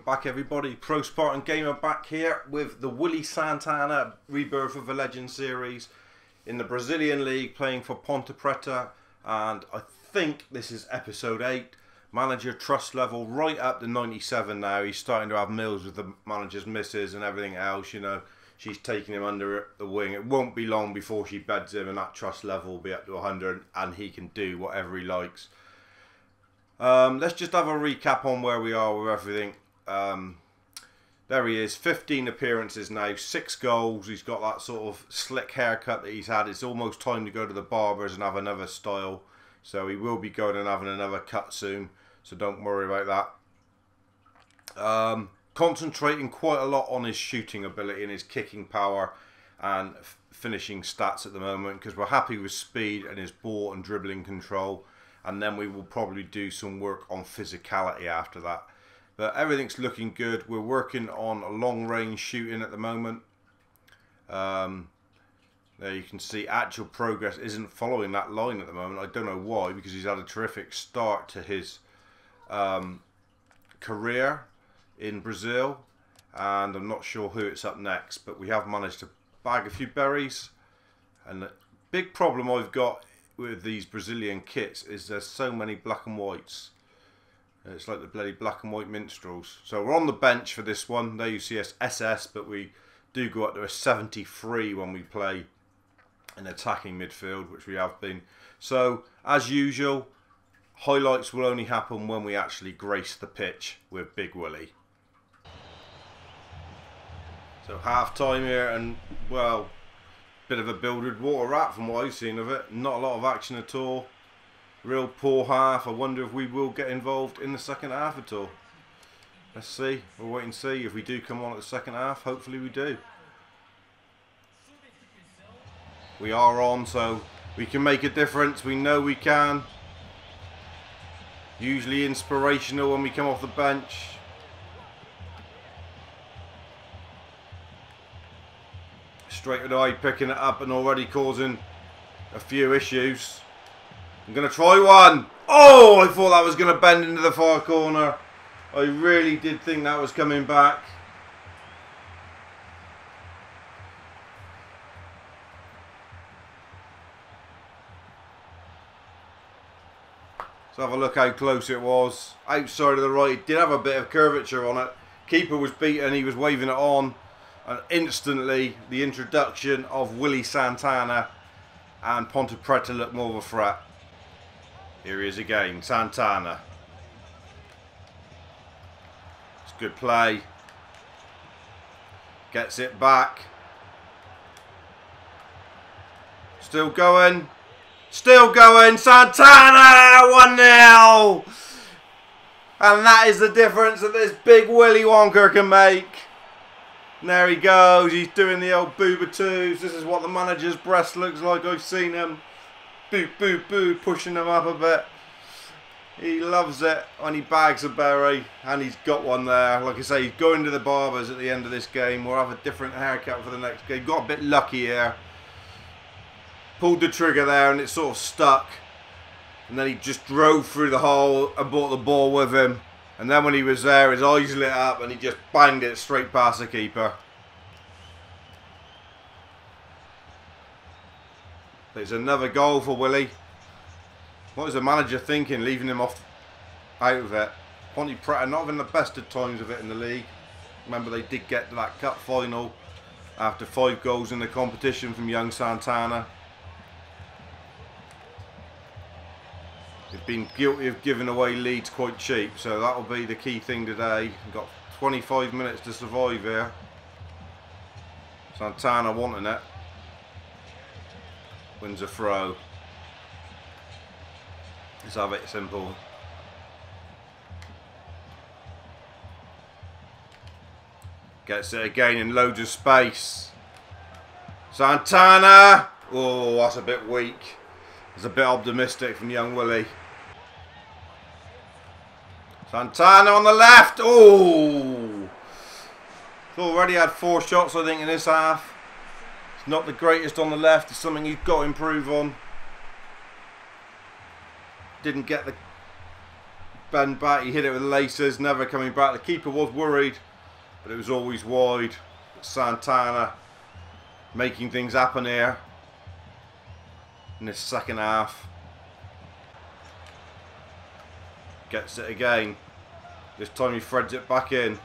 back everybody. ProSpartanGamer back here with the Willy Santana Rebirth of the Legend series in the Brazilian League, playing for Ponte Preta, and I think this is episode 8. Manager trust level right up to 97 now. He's starting to have meals with the manager's missus and everything else, you know. She's taking him under the wing. It won't be long before she beds him and that trust level will be up to 100 and he can do whatever he likes. Let's just have a recap on where we are with everything. There he is, 15 appearances now, 6 goals. He's got that sort of slick haircut that he's had. It's almost time to go to the barbers and have another style. So he will be going and having another cut soon. So don't worry about that. Concentrating quite a lot on his shooting ability and his kicking power and finishing stats at the moment, because we're happy with speed and his ball and dribbling control. And then we will probably do some work on physicality after that. But everything's looking good. We're working on a long range shooting at the moment. There you can see actual progress isn't following that line at the moment. I don't know why, because he's had a terrific start to his career in Brazil. And I'm not sure who it's up next, but we have managed to bag a few berries. And the big problem I've got with these Brazilian kits is there's so many black and whites. It's like the bloody black and white minstrels. So we're on the bench for this one. There you see us SS, but we do go up to a 73 when we play in attacking midfield, which we have been. So as usual, highlights will only happen when we actually grace the pitch with Big Willy. So half time here, and well, bit of a bilgered water rat from what I've seen of it. Not a lot of action at all. Real poor half. I wonder if we will get involved in the second half at all. Let's see. We'll wait and see. If we do come on at the second half, hopefully we do. We are on, so we can make a difference. We know we can. Usually inspirational when we come off the bench. Straight to the eye, picking it up and already causing a few issues. I'm going to try one. Oh, I thought that was going to bend into the far corner. I really did think that was coming back. Let's have a look how close it was. Outside of the right, it did have a bit of curvature on it. Keeper was beaten, he was waving it on. And instantly, the introduction of Willy Santana and Ponte Preta looked more of a threat. Here he is again, Santana. It's good play. Gets it back. Still going. Still going. Santana! 1-0! And that is the difference that this big Willy Wonka can make. And there he goes, he's doing the old booba twos. This is what the manager's breast looks like. I've seen him. Boo, boo, boo, pushing him up a bit. He loves it when he bags a berry. And he's got one there. Like I say, he's going to the barbers at the end of this game. We'll have a different haircut for the next game. Got a bit lucky here. Pulled the trigger there and it sort of stuck. And then he just drove through the hole and brought the ball with him. And then when he was there, his eyes lit up and he just banged it straight past the keeper. There's another goal for Willy. What was the manager thinking, leaving him off out of it? Ponte Preta not having the best of times of it in the league. Remember, they did get to that cup final after 5 goals in the competition from young Santana. He's been guilty of giving away leads quite cheap, so that'll be the key thing today. We've got 25 minutes to survive here. Santana wanting it. Wins a throw. Let's have it simple. Gets it again in loads of space. Santana! Oh, that's a bit weak. It's a bit optimistic from young Willy. Santana on the left. Oh! He's already had 4 shots, I think, in this half. It's not the greatest on the left. It's something he's got to improve on. Didn't get the bend back. He hit it with the laces, never coming back. The keeper was worried, but it was always wide. Santana making things happen here in this second half. Gets it again. This time he threads it back in.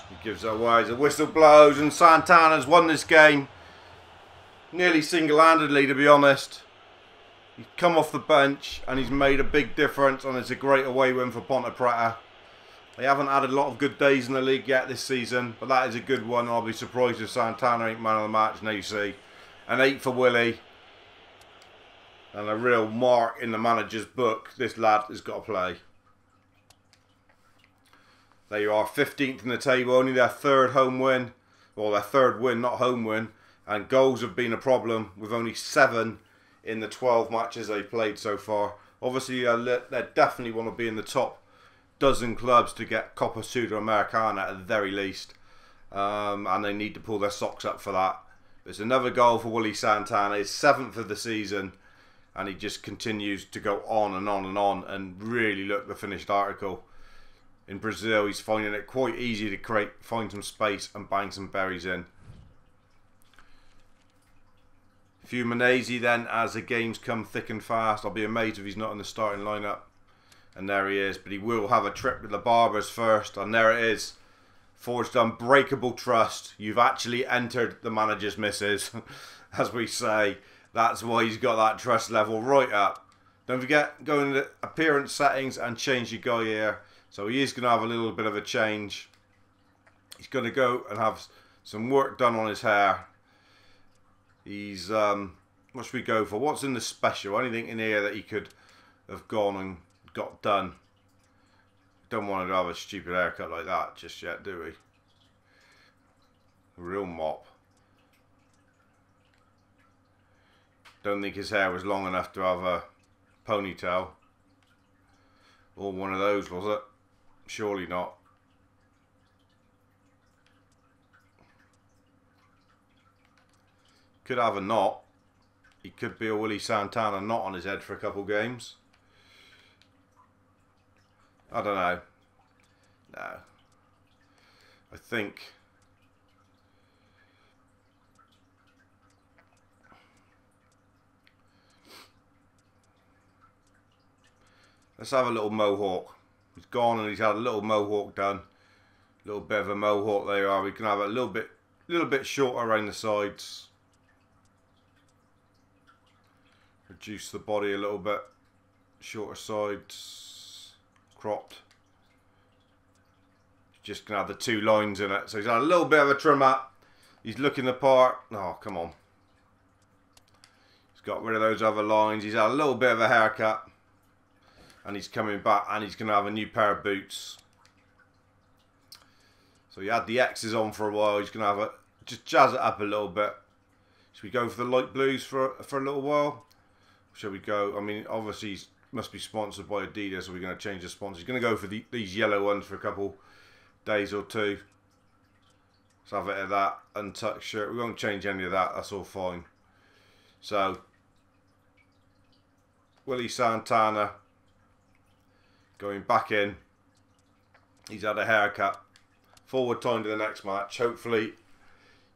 He gives it away. The whistle blows and Santana's won this game. Nearly single-handedly, to be honest. He's come off the bench and he's made a big difference, and it's a great away win for Ponte Preta. They haven't had a lot of good days in the league yet this season, but that is a good one. I'll be surprised if Santana ain't man of the match. Now you see. An 8 for Willy. And a real mark in the manager's book. This lad has got to play. There you are, 15th in the table. Only their third home win. Well, their third win, not home win. And goals have been a problem with only 7 in the 12 matches they've played so far. Obviously, they definitely want to be in the top dozen clubs to get Copa Sudamericana at the very least. And they need to pull their socks up for that. There's another goal for Willy Santana. His 7th of the season. And he just continues to go on and on and on. And really look, the finished article. In Brazil, he's finding it quite easy to find some space and bang some berries in. Fuminese then, as the games come thick and fast. I'll be amazed if he's not in the starting lineup. And there he is. But he will have a trip with the barbers first. And there it is. Forged unbreakable trust. You've actually entered the manager's misses, as we say. That's why he's got that trust level right up. Don't forget, go into appearance settings and change your guy here. So he is going to have a little bit of a change. He's going to go and have some work done on his hair. He's, what should we go for? What's in the special? Anything in here that he could have gone and got done? Don't want to have a stupid haircut like that just yet, do we? Real mop. Don't think his hair was long enough to have a ponytail. Or one of those, was it? Surely not. Could have a knot. He could be a Willy Santana knot on his head for a couple games. I don't know. No. I think... Let's have a little mohawk. He's gone and he's had a little mohawk done. A little bit of a mohawk there you are. We can have it a little bit shorter around the sides. Reduce the body a little bit. Shorter sides. Cropped. Just gonna have the 2 lines in it. So he's had a little bit of a trim up. He's looking the part. Oh, come on. He's got rid of those other lines. He's had a little bit of a haircut. And he's coming back and he's going to have a new pair of boots. So he had the X's on for a while. He's going to have a, just jazz it up a little bit. Should we go for the light blues for a little while? Shall we go? I mean, obviously he must be sponsored by Adidas, so we're going to change the sponsor. He's going to go for these yellow ones for a couple days or two. Let's have it at that. Untucked shirt. We won't change any of that. That's all fine. So, Willy Santana going back in. He's had a haircut. Forward time to the next match. Hopefully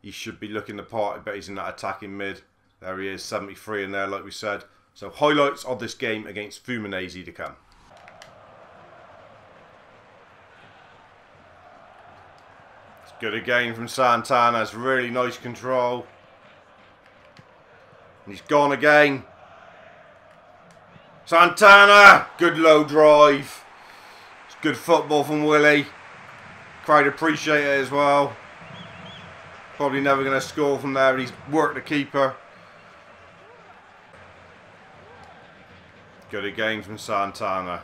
he should be looking the part. I bet he's in that attacking mid. There he is, 73 in there like we said. So highlights of this game against Fuminese to come. It's good again from Santana. It's really nice control. And he's gone again. Santana! Good low drive. It's good football from Willy. Crowd appreciate it as well. Probably never going to score from there, but he's worked the keeper. Good again from Santana.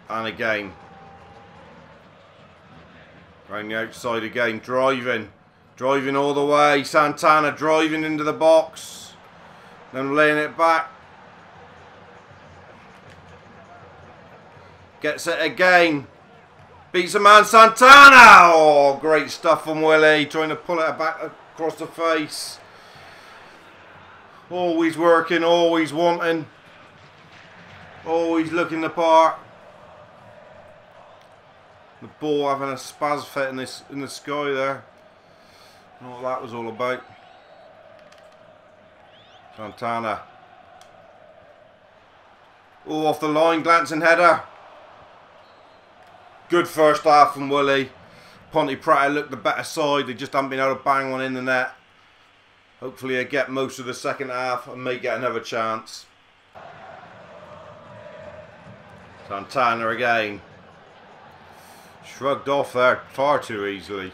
And again. Around the outside again. Driving. Driving all the way. Santana driving into the box. Then laying it back. Gets it again. Beats a man, Santana! Oh, great stuff from Willy. Trying to pull it back across the face. Always working, always wanting. Oh, he's looking the part. The ball having a spaz fit in the sky there. I don't know what that was all about. Santana. Oh, off the line, glancing header. Good first half from Willy. Pontepreta looked the better side. They just haven't been able to bang one in the net. Hopefully they get most of the second half and may get another chance. Santana again. Shrugged off there far too easily.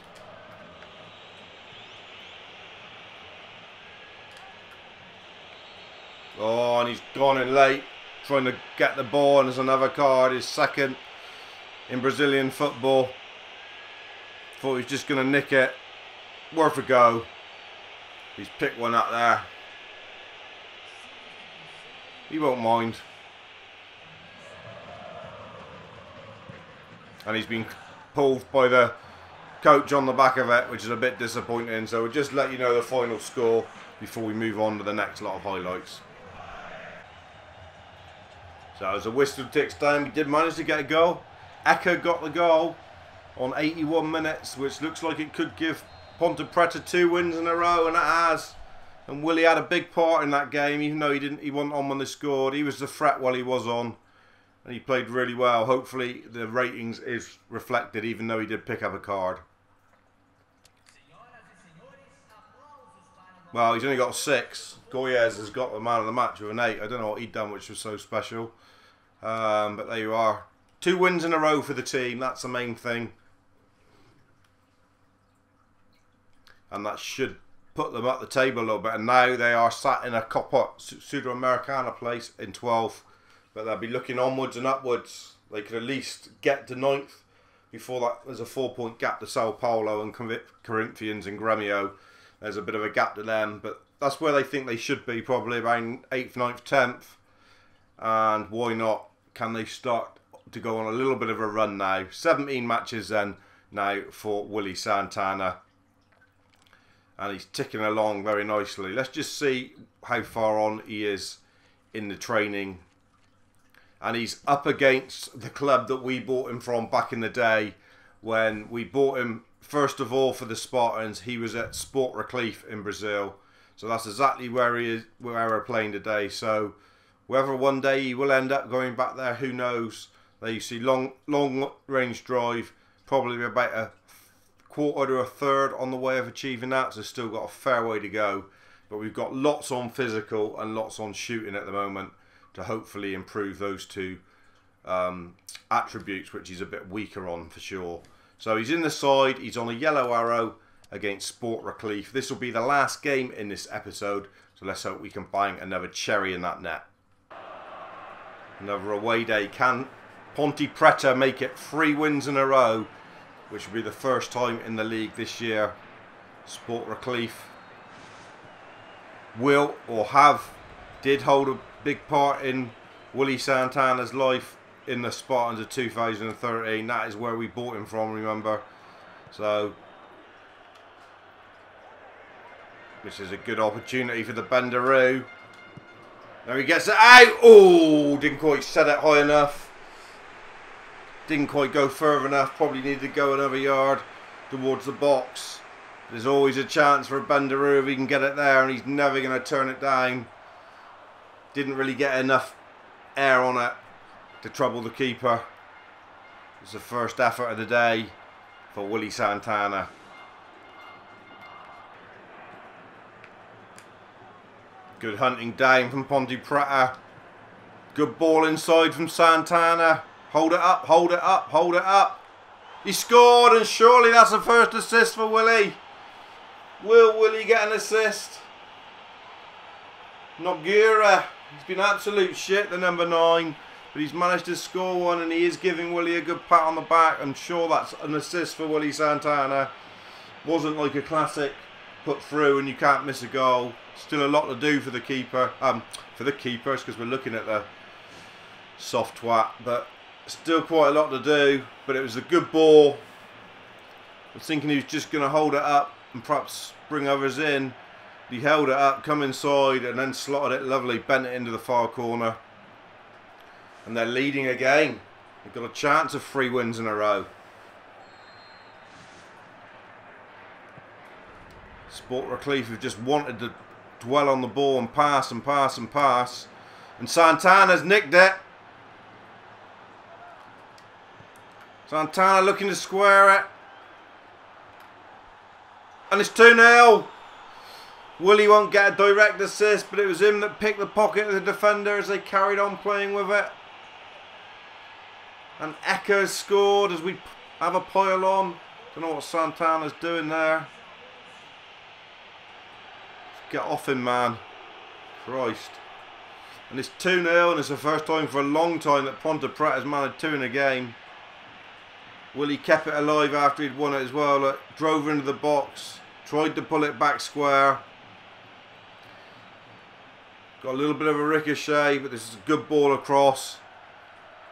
Oh, and he's gone in late, trying to get the ball, and there's another card, his second in Brazilian football. Thought he was just going to nick it. Worth a go. He's picked one up there. He won't mind. And he's been pulled by the coach on the back of it, which is a bit disappointing. So we'll just let you know the final score before we move on to the next lot of highlights. So as the whistle ticks down, we did manage to get a goal. Eka got the goal on 81 minutes, which looks like it could give Pontepreta 2 wins in a row, and it has. And Willy had a big part in that game, even though he wasn't on when they scored. He was the threat while he was on, and he played really well. Hopefully the ratings is reflected, even though he did pick up a card. Well, he's only got 6. Goyes has got the man of the match with an 8. I don't know what he'd done which was so special. But there you are. 2 wins in a row for the team. That's the main thing. And that should put them up the table a little bit. And now they are sat in a Copa Sudamericana place in 12th. But they'll be looking onwards and upwards. They could at least get to 9th. Before that, there's a 4-point gap to Sao Paulo and Corinthians and Gremio. There's a bit of a gap to them. But that's where they think they should be, probably around 8th, 9th, 10th. And why not? Can they start to go on a little bit of a run now? 17 matches then now for Willy Santana. And he's ticking along very nicely. Let's just see how far on he is in the training. And he's up against the club that we bought him from back in the day. When we bought him, first of all, for the Spartans, he was at Sport Reclife in Brazil. So that's exactly where he is, where we're playing today. So whether one day he will end up going back there, who knows? There you see long range drive, probably about a quarter to a third on the way of achieving that. So still got a fair way to go. But we've got lots on physical and lots on shooting at the moment to hopefully improve those 2 attributes, which he's a bit weaker on for sure. So he's in the side, he's on a yellow arrow against Sport Reclife. This will be the last game in this episode, so let's hope we can bang another cherry in that net. Another away day. Can Pontepreta make it 3 wins in a row, which will be the first time in the league this year? Sport Reclife will, or did hold a big part in Willy Santana's life in the Spartans of 2013. That is where we bought him from, remember? So this is a good opportunity for the Benderoos. There he gets it out. Oh, didn't quite set it high enough. Didn't quite go further enough. Probably needed to go another yard towards the box. There's always a chance for a Benderoos if he can get it there, and he's never going to turn it down. Didn't really get enough air on it to trouble the keeper. It's the first effort of the day for Willy Santana. Good hunting down from Pontepreta. Good ball inside from Santana. Hold it up, hold it up, hold it up. He scored, and surely that's the first assist for Willy. Will Willy get an assist? Nogueira. He's been absolute shit, the number 9. But he's managed to score one, and he is giving Willy a good pat on the back. I'm sure that's an assist for Willy Santana. Wasn't like a classic put through and you can't miss a goal. Still a lot to do for the keeper. For the keepers, because we're looking at the soft twat. But still quite a lot to do. But it was a good ball. I was thinking he was just going to hold it up and perhaps bring others in. He held it up, come inside, and then slotted it lovely, bent it into the far corner. And they're leading again. They've got a chance of 3 wins in a row. Sport Recleaf have just wanted to dwell on the ball and pass and pass and pass. And Santana's nicked it. Santana looking to square it. And it's 2-0. Willy won't get a direct assist, but it was him that picked the pocket of the defender as they carried on playing with it. And Echo's scored as we have a pile on. Don't know what Santana's doing there. Get off him, man. Christ. And it's 2-0, and it's the first time for a long time that Ponte Preta has managed 2 in a game. Willy kept it alive after he'd won it as well. Look, drove into the box, tried to pull it back square. Got a little bit of a ricochet, but this is a good ball across.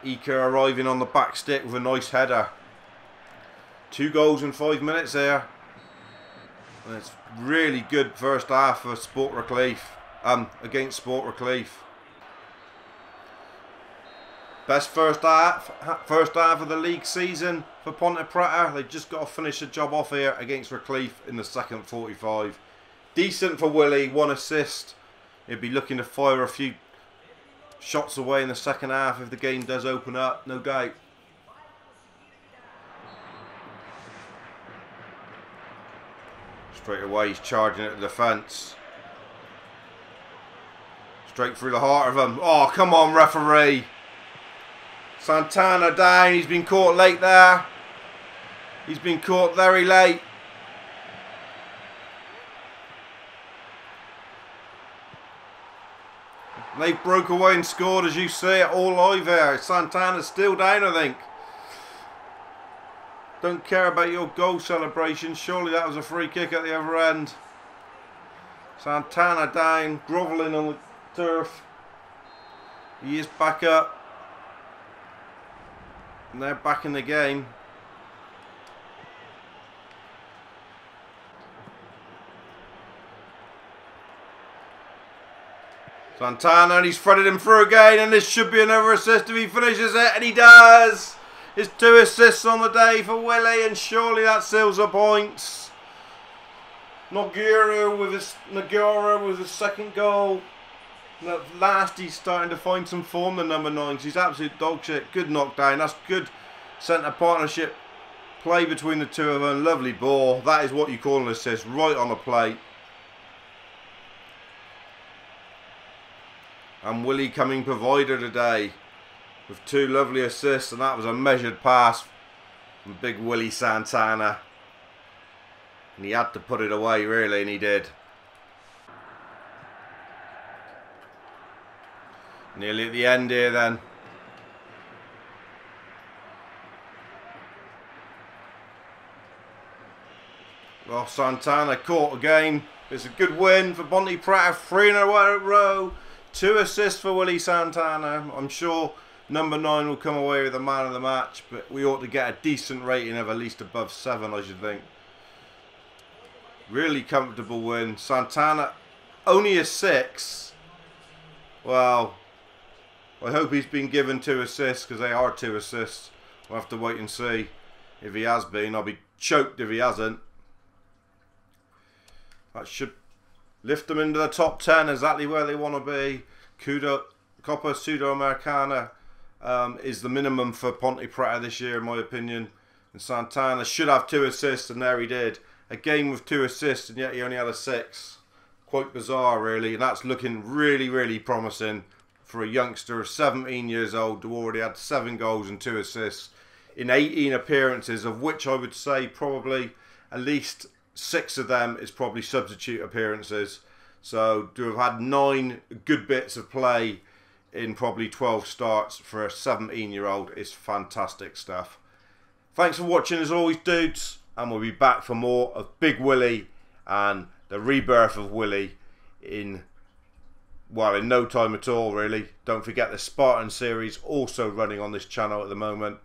Ika arriving on the back stick with a nice header. 2 goals in 5 minutes there. And it's really good first half for Sport Recleaf. Against Sport Recleaf. Best first half of the league season for Ponte Preta. They've just got to finish the job off here against Recleaf in the second 45. Decent for Willy, 1 assist. He'll be looking to fire a few shots away in the second half if the game does open up, no doubt. Straight away he's charging at the defence. Straight through the heart of him. Oh, come on, referee. Santana down. He's been caught late there. He's been caught very late. They broke away and scored, as you see it, all live here. Santana's still down, I think. Don't care about your goal celebration. Surely that was a free kick at the other end. Santana down, grovelling on the turf. He is back up. And they're back in the game. Santana, and he's threaded him through again, and this should be another assist if he finishes it, and he does! His 2 assists on the day for Willy, and surely that seals the points. Nogura with his second goal. And at last he's starting to find some form, the number 9. He's absolute dog shit. Good knockdown. That's good centre partnership play between the 2 of them. Lovely ball. That is what you call an assist, right on the plate. And Willy coming provider today with 2 lovely assists, and that was a measured pass from big Willy Santana. And he had to put it away, really, and he did. Nearly at the end here then. Well, Santana caught again. It's a good win for Ponte Preta, 3 in a row. 2 assists for Willy Santana. I'm sure number 9 will come away with the man of the match, but we ought to get a decent rating of at least above 7, I should think. Really comfortable win. Santana only a 6. Well, I hope he's been given 2 assists, because they are 2 assists. We'll have to wait and see if he has been. I'll be choked if he hasn't. That should lift them into the top 10, exactly where they want to be. Copa Sudamericana is the minimum for Ponte Preta this year, in my opinion. And Santana should have 2 assists, and there he did. A game with 2 assists, and yet he only had a 6. Quite bizarre, really. And that's looking really, really promising for a youngster of 17 years old who already had 7 goals and 2 assists in 18 appearances, of which I would say probably at least 6 of them is probably substitute appearances. So to have had 9 good bits of play in probably 12 starts for a 17-year-old is fantastic stuff. Thanks for watching as always, dudes, and we'll be back for more of Big Willy and the rebirth of Willy in no time at all, really. Don't forget the Spartan Series also running on this channel at the moment,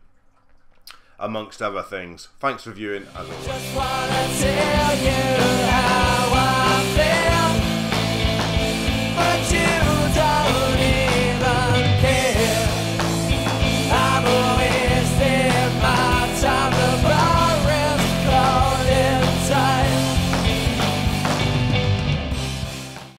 amongst other things. Thanks for viewing, as always.